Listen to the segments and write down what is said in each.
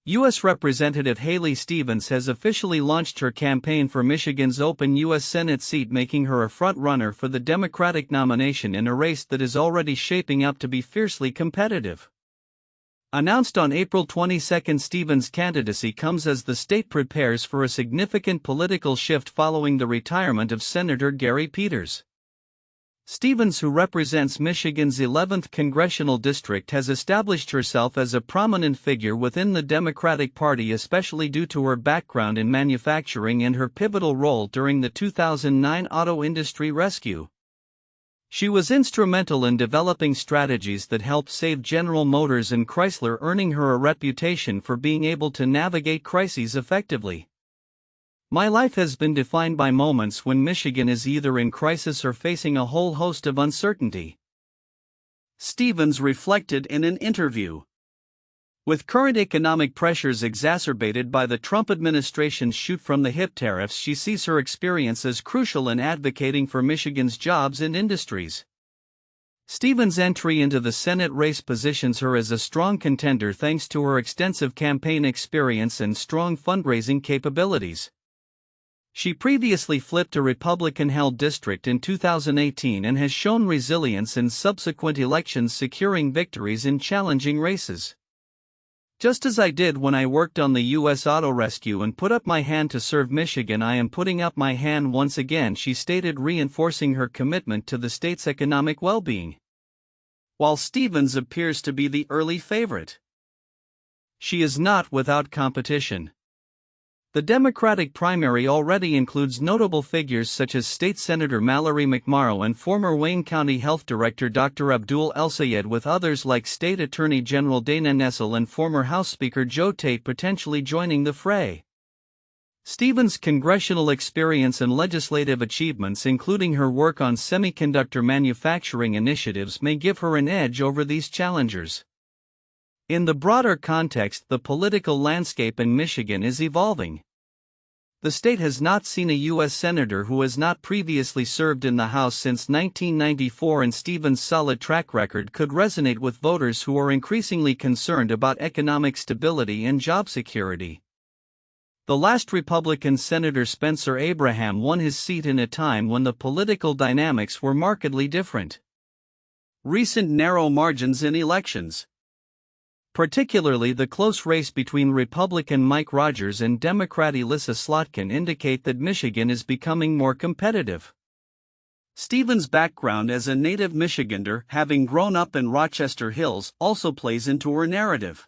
U.S. Representative Haley Stevens has officially launched her campaign for Michigan's open U.S. Senate seat, making her a front-runner for the Democratic nomination in a race that is already shaping up to be fiercely competitive. Announced on April 22, Stevens' candidacy comes as the state prepares for a significant political shift following the retirement of Senator Gary Peters. Stevens, who represents Michigan's 11th congressional district, has established herself as a prominent figure within the Democratic Party, especially due to her background in manufacturing and her pivotal role during the 2009 auto industry rescue. She was instrumental in developing strategies that helped save General Motors and Chrysler, earning her a reputation for being able to navigate crises effectively. "My life has been defined by moments when Michigan is either in crisis or facing a whole host of uncertainty," Stevens reflected in an interview. With current economic pressures exacerbated by the Trump administration's shoot-from-the-hip tariffs, she sees her experience as crucial in advocating for Michigan's jobs and industries. Stevens' entry into the Senate race positions her as a strong contender thanks to her extensive campaign experience and strong fundraising capabilities. She previously flipped a Republican-held district in 2018 and has shown resilience in subsequent elections, securing victories in challenging races. "Just as I did when I worked on the U.S. auto rescue and put up my hand to serve Michigan, I am putting up my hand once again," she stated, reinforcing her commitment to the state's economic well-being. While Stevens appears to be the early favorite, she is not without competition. The Democratic primary already includes notable figures such as State Senator Mallory McMorrow and former Wayne County Health Director Dr. Abdul El-Sayed, with others like State Attorney General Dana Nessel and former House Speaker Joe Tate potentially joining the fray. Stevens' congressional experience and legislative achievements, including her work on semiconductor manufacturing initiatives, may give her an edge over these challengers. In the broader context, the political landscape in Michigan is evolving. The state has not seen a U.S. Senator who has not previously served in the House since 1994, and Stevens' solid track record could resonate with voters who are increasingly concerned about economic stability and job security. The last Republican Senator, Spencer Abraham, won his seat in a time when the political dynamics were markedly different. Recent narrow margins in elections, particularly the close race between Republican Mike Rogers and Democrat Elissa Slotkin, indicate that Michigan is becoming more competitive. Stevens' background as a native Michigander, having grown up in Rochester Hills, also plays into her narrative.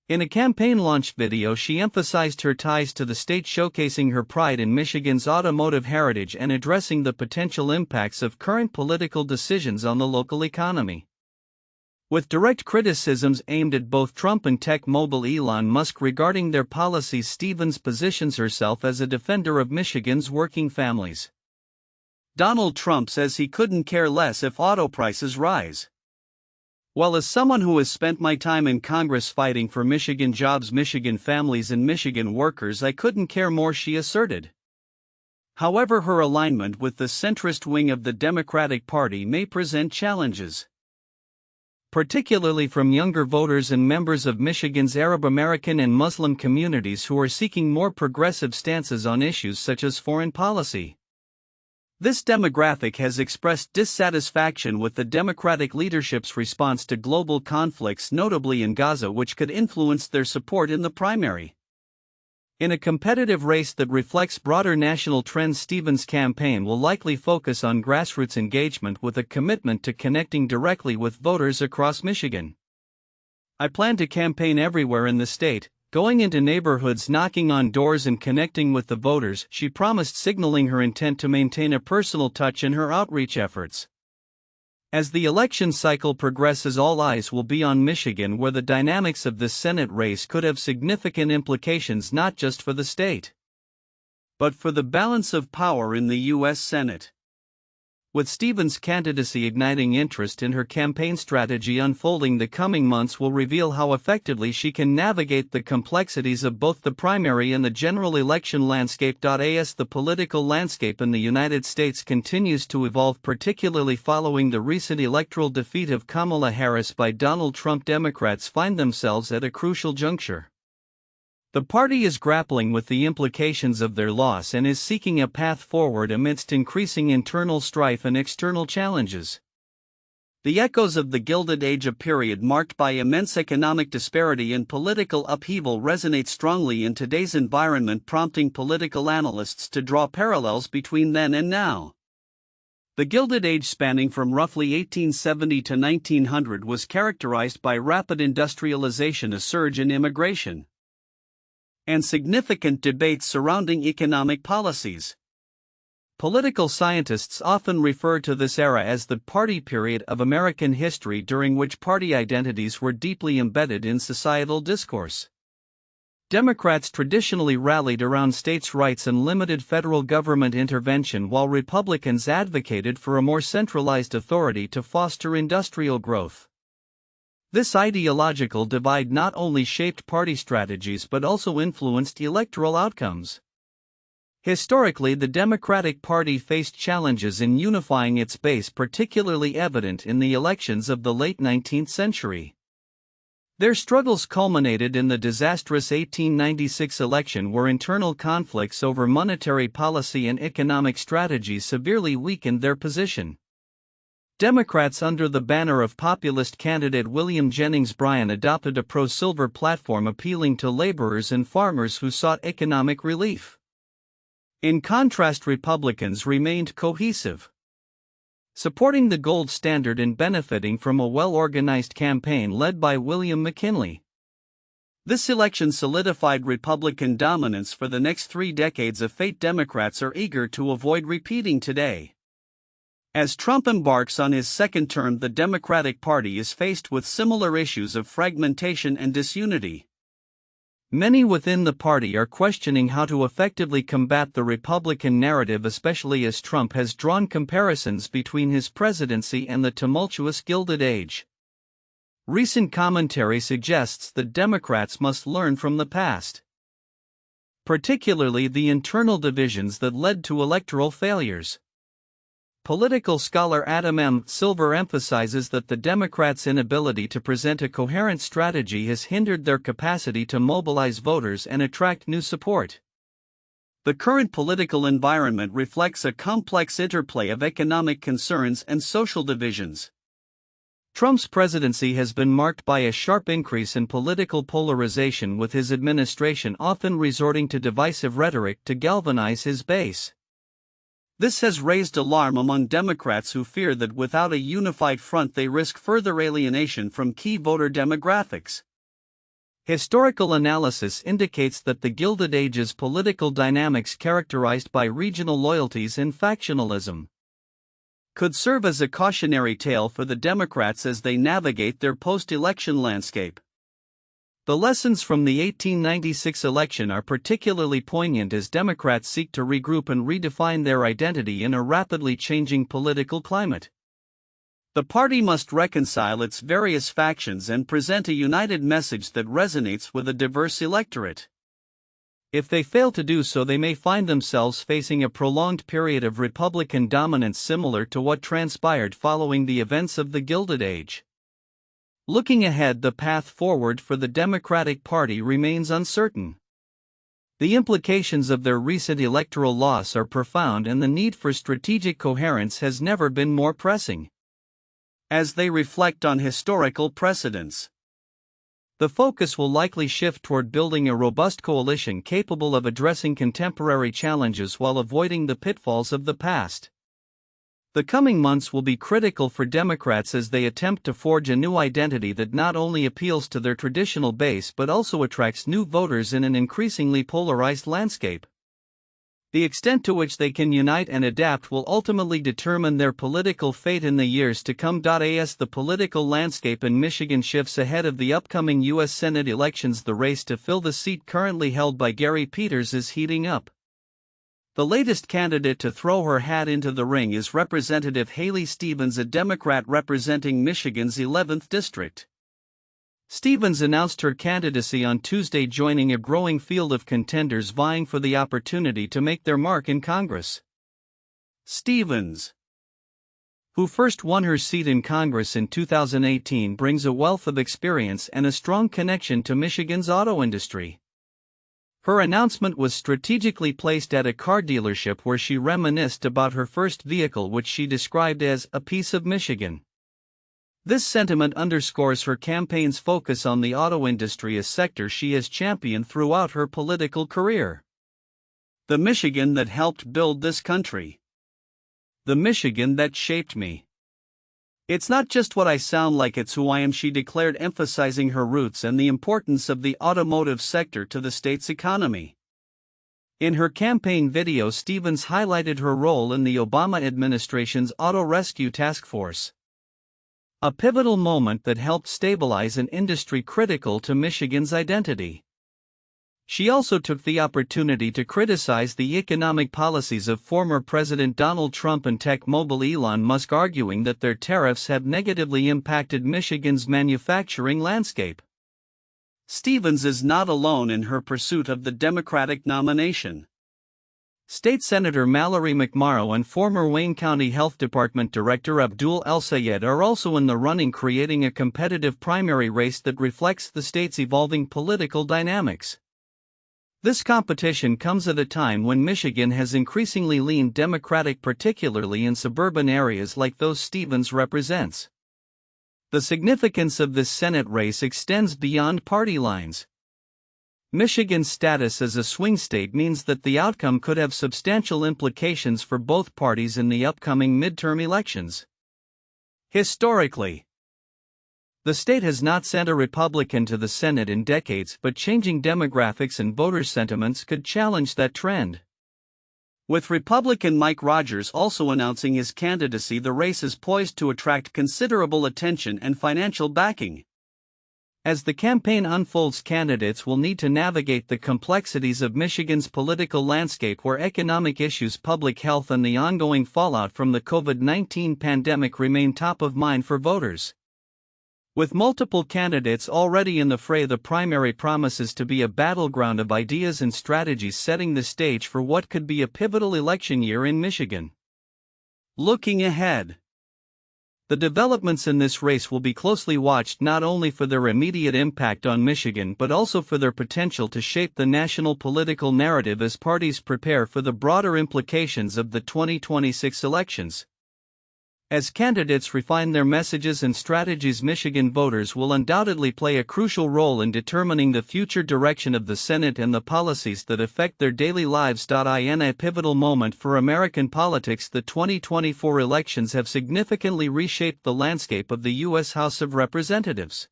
In a campaign launch video, she emphasized her ties to the state, showcasing her pride in Michigan's automotive heritage and addressing the potential impacts of current political decisions on the local economy. With direct criticisms aimed at both Trump and tech mogul Elon Musk regarding their policies, Stevens positions herself as a defender of Michigan's working families. Donald Trump says he couldn't care less if auto prices rise. "Well, as someone who has spent my time in Congress fighting for Michigan jobs, Michigan families, and Michigan workers, I couldn't care more," she asserted. However, her alignment with the centrist wing of the Democratic Party may present challenges, particularly from younger voters and members of Michigan's Arab American and Muslim communities who are seeking more progressive stances on issues such as foreign policy. This demographic has expressed dissatisfaction with the Democratic leadership's response to global conflicts, notably in Gaza, which could influence their support in the primary. In a competitive race that reflects broader national trends, Stevens' campaign will likely focus on grassroots engagement with a commitment to connecting directly with voters across Michigan. "I plan to campaign everywhere in the state, going into neighborhoods, knocking on doors and connecting with the voters," she promised, signaling her intent to maintain a personal touch in her outreach efforts. As the election cycle progresses, all eyes will be on Michigan, where the dynamics of this Senate race could have significant implications not just for the state, but for the balance of power in the U.S. Senate. With Stevens' candidacy igniting interest in her campaign strategy unfolding, the coming months will reveal how effectively she can navigate the complexities of both the primary and the general election landscape. As the political landscape in the United States continues to evolve, particularly following the recent electoral defeat of Kamala Harris by Donald Trump, Democrats find themselves at a crucial juncture. The party is grappling with the implications of their loss and is seeking a path forward amidst increasing internal strife and external challenges. The echoes of the Gilded Age, a period marked by immense economic disparity and political upheaval, resonate strongly in today's environment, prompting political analysts to draw parallels between then and now. The Gilded Age, spanning from roughly 1870 to 1900, was characterized by rapid industrialization, a surge in immigration, and significant debates surrounding economic policies. Political scientists often refer to this era as the party period of American history, during which party identities were deeply embedded in societal discourse. Democrats traditionally rallied around states' rights and limited federal government intervention, while Republicans advocated for a more centralized authority to foster industrial growth. This ideological divide not only shaped party strategies but also influenced electoral outcomes. Historically, the Democratic Party faced challenges in unifying its base, particularly evident in the elections of the late 19th century. Their struggles culminated in the disastrous 1896 election, where internal conflicts over monetary policy and economic strategy severely weakened their position. Democrats, under the banner of populist candidate William Jennings Bryan, adopted a pro-silver platform appealing to laborers and farmers who sought economic relief. In contrast, Republicans remained cohesive, supporting the gold standard and benefiting from a well-organized campaign led by William McKinley. This election solidified Republican dominance for the next 3 decades, a fate Democrats are eager to avoid repeating today. As Trump embarks on his second term, the Democratic Party is faced with similar issues of fragmentation and disunity. Many within the party are questioning how to effectively combat the Republican narrative, especially as Trump has drawn comparisons between his presidency and the tumultuous Gilded Age. Recent commentary suggests that Democrats must learn from the past, particularly the internal divisions that led to electoral failures. Political scholar Adam M. Silver emphasizes that the Democrats' inability to present a coherent strategy has hindered their capacity to mobilize voters and attract new support. The current political environment reflects a complex interplay of economic concerns and social divisions. Trump's presidency has been marked by a sharp increase in political polarization, with his administration often resorting to divisive rhetoric to galvanize his base. This has raised alarm among Democrats, who fear that without a unified front they risk further alienation from key voter demographics. Historical analysis indicates that the Gilded Age's political dynamics, characterized by regional loyalties and factionalism, could serve as a cautionary tale for the Democrats as they navigate their post-election landscape. The lessons from the 1896 election are particularly poignant as Democrats seek to regroup and redefine their identity in a rapidly changing political climate. The party must reconcile its various factions and present a united message that resonates with a diverse electorate. If they fail to do so, they may find themselves facing a prolonged period of Republican dominance similar to what transpired following the events of the Gilded Age. Looking ahead, the path forward for the Democratic Party remains uncertain. The implications of their recent electoral loss are profound, and the need for strategic coherence has never been more pressing. As they reflect on historical precedents, the focus will likely shift toward building a robust coalition capable of addressing contemporary challenges while avoiding the pitfalls of the past. The coming months will be critical for Democrats as they attempt to forge a new identity that not only appeals to their traditional base but also attracts new voters in an increasingly polarized landscape. The extent to which they can unite and adapt will ultimately determine their political fate in the years to come. As the political landscape in Michigan shifts ahead of the upcoming U.S. Senate elections, the race to fill the seat currently held by Gary Peters is heating up. The latest candidate to throw her hat into the ring is Representative Haley Stevens, a Democrat representing Michigan's 11th district. Stevens announced her candidacy on Tuesday, joining a growing field of contenders vying for the opportunity to make their mark in Congress. Stevens, who first won her seat in Congress in 2018, brings a wealth of experience and a strong connection to Michigan's auto industry. Her announcement was strategically placed at a car dealership where she reminisced about her first vehicle, which she described as a piece of Michigan. This sentiment underscores her campaign's focus on the auto industry, a sector she has championed throughout her political career. The Michigan that helped build this country. The Michigan that shaped me. It's not just what I sound like, it's who I am, she declared, emphasizing her roots and the importance of the automotive sector to the state's economy. In her campaign video, Stevens highlighted her role in the Obama administration's Auto Rescue Task Force, a pivotal moment that helped stabilize an industry critical to Michigan's identity. She also took the opportunity to criticize the economic policies of former President Donald Trump and tech mogul Elon Musk, arguing that their tariffs have negatively impacted Michigan's manufacturing landscape. Stevens is not alone in her pursuit of the Democratic nomination. State Senator Mallory McMorrow and former Wayne County Health Department Director Abdul El-Sayed are also in the running, creating a competitive primary race that reflects the state's evolving political dynamics. This competition comes at a time when Michigan has increasingly leaned Democratic, particularly in suburban areas like those Stevens represents. The significance of this Senate race extends beyond party lines. Michigan's status as a swing state means that the outcome could have substantial implications for both parties in the upcoming midterm elections. Historically, the state has not sent a Republican to the Senate in decades, but changing demographics and voter sentiments could challenge that trend. With Republican Mike Rogers also announcing his candidacy, the race is poised to attract considerable attention and financial backing. As the campaign unfolds, candidates will need to navigate the complexities of Michigan's political landscape, where economic issues, public health, and the ongoing fallout from the COVID-19 pandemic remain top of mind for voters. With multiple candidates already in the fray, the primary promises to be a battleground of ideas and strategies, setting the stage for what could be a pivotal election year in Michigan. Looking ahead, the developments in this race will be closely watched, not only for their immediate impact on Michigan but also for their potential to shape the national political narrative as parties prepare for the broader implications of the 2026 elections. As candidates refine their messages and strategies, Michigan voters will undoubtedly play a crucial role in determining the future direction of the Senate and the policies that affect their daily lives. In a pivotal moment for American politics, the 2024 elections have significantly reshaped the landscape of the U.S. House of Representatives.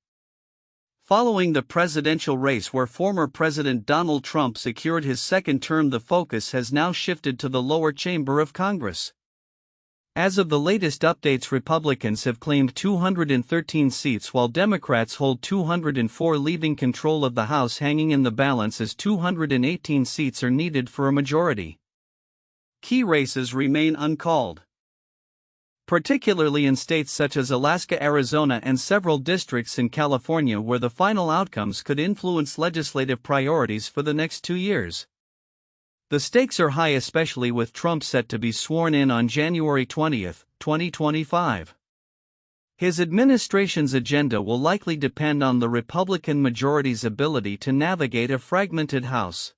Following the presidential race where former President Donald Trump secured his second term, the focus has now shifted to the lower chamber of Congress. As of the latest updates, Republicans have claimed 213 seats while Democrats hold 204, leaving control of the House hanging in the balance as 218 seats are needed for a majority. Key races remain uncalled, particularly in states such as Alaska, Arizona, and several districts in California, where the final outcomes could influence legislative priorities for the next 2 years. The stakes are high, especially with Trump set to be sworn in on January 20, 2025. His administration's agenda will likely depend on the Republican majority's ability to navigate a fragmented House.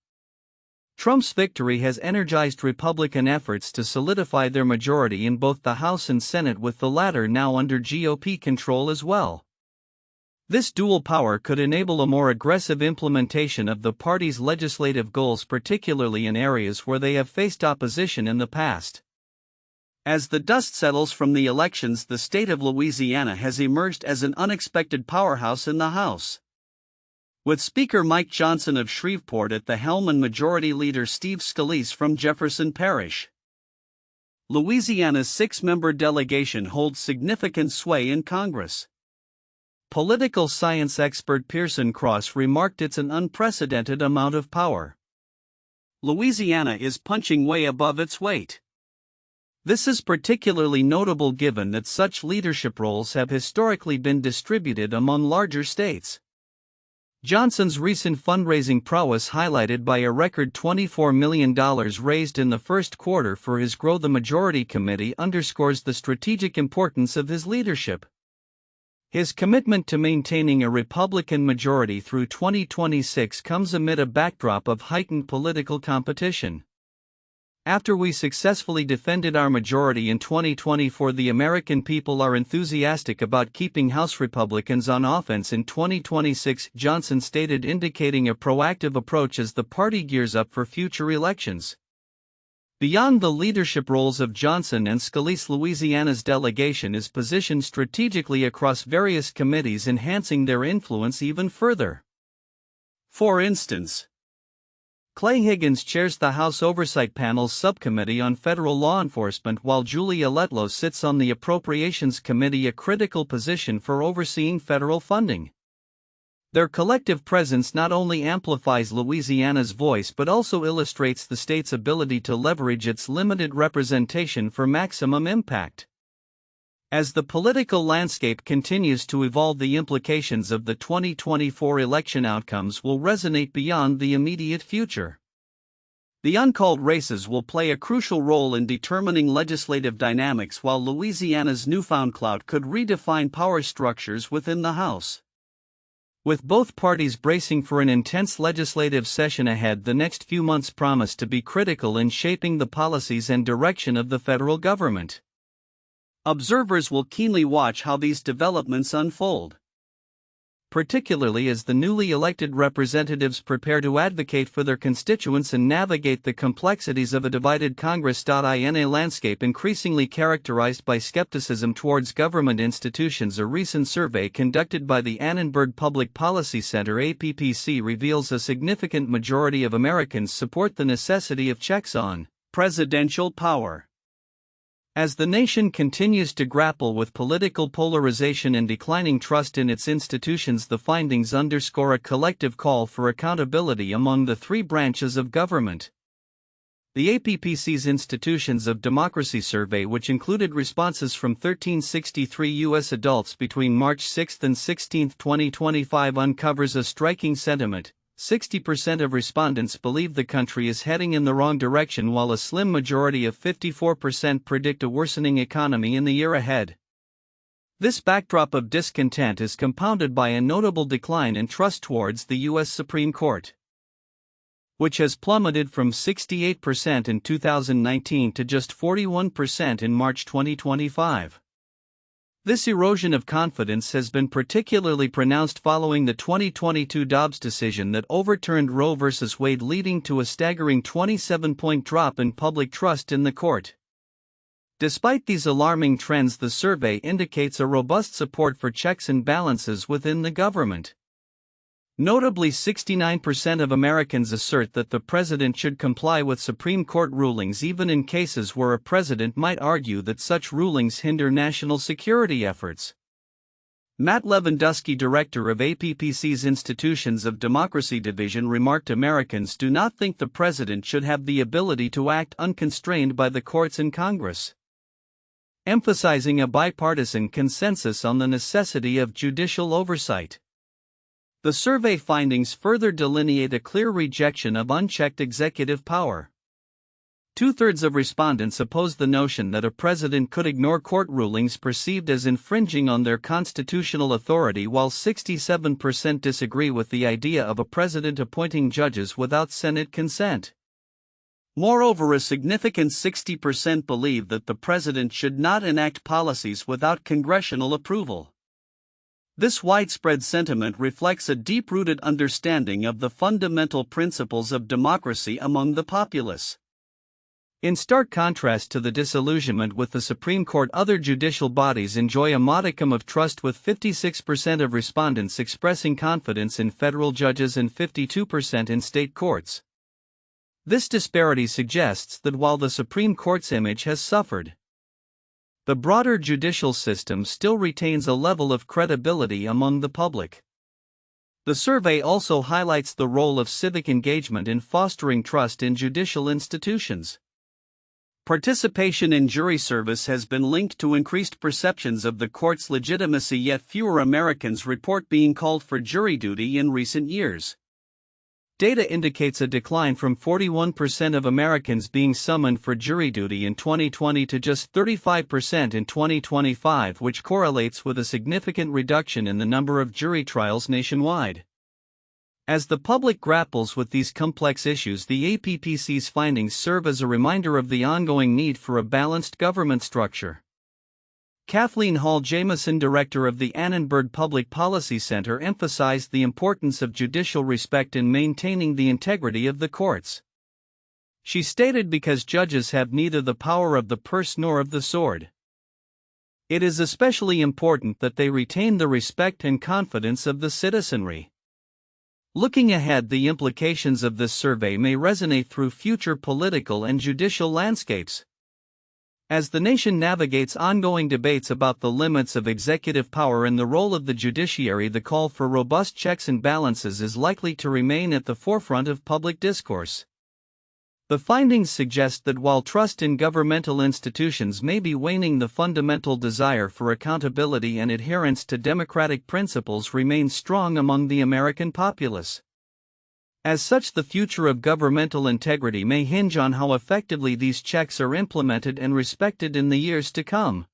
Trump's victory has energized Republican efforts to solidify their majority in both the House and Senate, with the latter now under GOP control as well. This dual power could enable a more aggressive implementation of the party's legislative goals, particularly in areas where they have faced opposition in the past. As the dust settles from the elections, the state of Louisiana has emerged as an unexpected powerhouse in the House. With Speaker Mike Johnson of Shreveport at the helm and Majority Leader Steve Scalise from Jefferson Parish, Louisiana's 6-member delegation holds significant sway in Congress. Political science expert Pearson Cross remarked, "It's an unprecedented amount of power. Louisiana is punching way above its weight." This is particularly notable given that such leadership roles have historically been distributed among larger states. Johnson's recent fundraising prowess, highlighted by a record $24 million raised in the first quarter for his Grow the Majority Committee, underscores the strategic importance of his leadership. His commitment to maintaining a Republican majority through 2026 comes amid a backdrop of heightened political competition. After we successfully defended our majority in 2024, the American people are enthusiastic about keeping House Republicans on offense in 2026, Johnson stated, indicating a proactive approach as the party gears up for future elections. Beyond the leadership roles of Johnson and Scalise, Louisiana's delegation is positioned strategically across various committees, enhancing their influence even further. For instance, Clay Higgins chairs the House Oversight Panel's Subcommittee on Federal Law Enforcement, while Julia Letlow sits on the Appropriations Committee, a critical position for overseeing federal funding. Their collective presence not only amplifies Louisiana's voice but also illustrates the state's ability to leverage its limited representation for maximum impact. As the political landscape continues to evolve, the implications of the 2024 election outcomes will resonate beyond the immediate future. The uncalled races will play a crucial role in determining legislative dynamics, while Louisiana's newfound clout could redefine power structures within the House. With both parties bracing for an intense legislative session ahead, the next few months promise to be critical in shaping the policies and direction of the federal government. Observers will keenly watch how these developments unfold, particularly as the newly elected representatives prepare to advocate for their constituents and navigate the complexities of a divided Congress. In a landscape increasingly characterized by skepticism towards government institutions, a recent survey conducted by the Annenberg Public Policy Center (APPC) reveals a significant majority of Americans support the necessity of checks on presidential power. As the nation continues to grapple with political polarization and declining trust in its institutions, the findings underscore a collective call for accountability among the three branches of government. The APPC's Institutions of Democracy survey, which included responses from 1,363 U.S. adults between March 6 and 16, 2025, uncovers a striking sentiment. 60% of respondents believe the country is heading in the wrong direction, while a slim majority of 54% predict a worsening economy in the year ahead. This backdrop of discontent is compounded by a notable decline in trust towards the U.S. Supreme Court, which has plummeted from 68% in 2019 to just 41% in March 2025. This erosion of confidence has been particularly pronounced following the 2022 Dobbs decision that overturned Roe v. Wade, leading to a staggering 27-point drop in public trust in the court. Despite these alarming trends, the survey indicates a robust support for checks and balances within the government. Notably, 69% of Americans assert that the president should comply with Supreme Court rulings, even in cases where a president might argue that such rulings hinder national security efforts. Matt Lewandowski, director of APPC's Institutions of Democracy Division, remarked, "Americans do not think the president should have the ability to act unconstrained by the courts and Congress," emphasizing a bipartisan consensus on the necessity of judicial oversight. The survey findings further delineate a clear rejection of unchecked executive power. Two-thirds of respondents oppose the notion that a president could ignore court rulings perceived as infringing on their constitutional authority, while 67% disagree with the idea of a president appointing judges without Senate consent. Moreover, a significant 60% believe that the president should not enact policies without congressional approval. This widespread sentiment reflects a deep-rooted understanding of the fundamental principles of democracy among the populace. In stark contrast to the disillusionment with the Supreme Court, other judicial bodies enjoy a modicum of trust, with 56% of respondents expressing confidence in federal judges and 52% in state courts. This disparity suggests that while the Supreme Court's image has suffered, the broader judicial system still retains a level of credibility among the public. The survey also highlights the role of civic engagement in fostering trust in judicial institutions. Participation in jury service has been linked to increased perceptions of the court's legitimacy, yet fewer Americans report being called for jury duty in recent years. Data indicates a decline from 41% of Americans being summoned for jury duty in 2020 to just 35% in 2025, which correlates with a significant reduction in the number of jury trials nationwide. As the public grapples with these complex issues, the APPC's findings serve as a reminder of the ongoing need for a balanced government structure. Kathleen Hall Jamieson, director of the Annenberg Public Policy Center, emphasized the importance of judicial respect in maintaining the integrity of the courts. She stated, because judges have neither the power of the purse nor of the sword, it is especially important that they retain the respect and confidence of the citizenry. Looking ahead, the implications of this survey may resonate through future political and judicial landscapes. As the nation navigates ongoing debates about the limits of executive power and the role of the judiciary, the call for robust checks and balances is likely to remain at the forefront of public discourse. The findings suggest that while trust in governmental institutions may be waning, the fundamental desire for accountability and adherence to democratic principles remains strong among the American populace. As such, the future of governmental integrity may hinge on how effectively these checks are implemented and respected in the years to come.